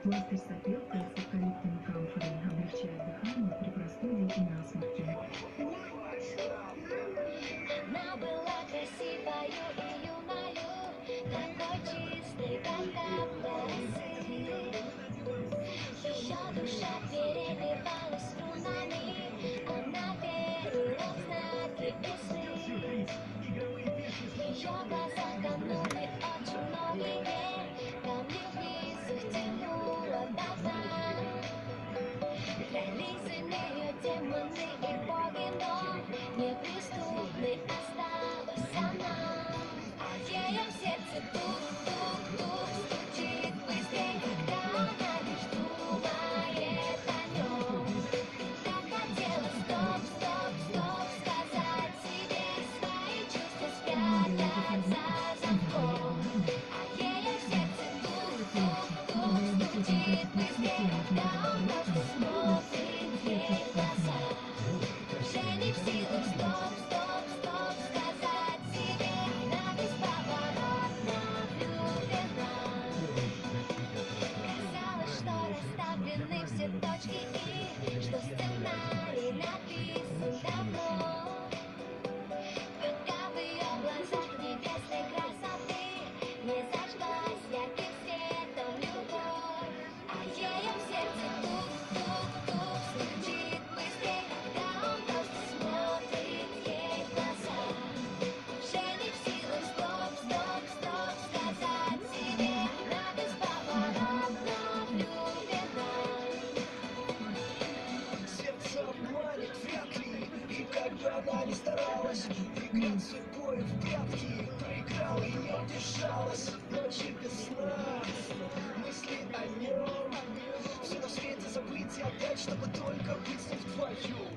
Пластырь-сопелка с эвкалиптом и камфорой облегчает дыхание при простуде и насморке. Она была красивою и юною, такой чистой, как капля росы. Ее душа переливалась струнами, она верила в знаки весны. Ее глаза тонули очень многие, камни вниз их тянуло до дна. Крались за нее демоны и боги, но неприступной осталась она. А ее в сердце тук-тук-тук стучит быстрей, когда она лишь думает о нем. Так хотела стоп-стоп-стоп сказать себе, свои чувства спрятать за замком. А ее в сердце тук-тук-тук стучит быстрей, когда он просто смотрит ей в глаза. Уже не в силах стоп-стоп-стоп сказать себе, она бесповоротно влюблена. Казалось, что расставлены все точки и что сценарий написан давно. Пока в ее глазах небесной красоты не зажглась ярким светом любовь. А ее в сердце тук-тук-тук стучит быстрей, когда он просто смотрит ей в глаза. Уже не в силах стоп-стоп-стоп сказать себе, она бесповоротно влюблена. Сердце обманет вряд ли, и как бы она ни старалась, играть судьбой в прятки, проиграла и не удержалась. Ночи без сна, мысли о нем, все на свете забыть и отдать, чтобы только быть с ним вдвоем.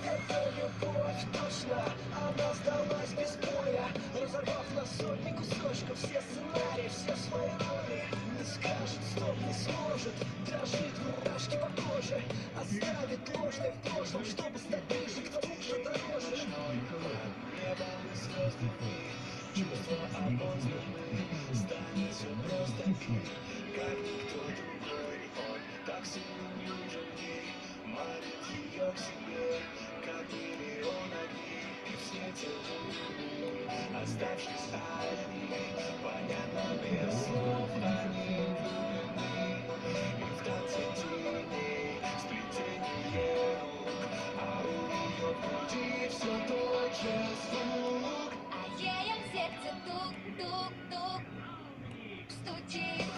Это любовь, точно, она сдалась без боя, разорвав на сотни кусочков все сценарии, все свои роли. Не скажет стоп, не сможет, дрожит мурашки по коже, оставит ложное в прошлом, чтобы стать ближе к тому, что дороже. Небо и звездами, чувства обозваны, станет все просто им, как никто другой. Он так сильно нужен ей, манит ее к себе, как миллион огней в свете луны, оставшись одни, понятно без слов, они влюблены, и в танце теней, сплетение рук, а у нее в груди все тот же звук. А ее в сердце тук-тук-тук стучит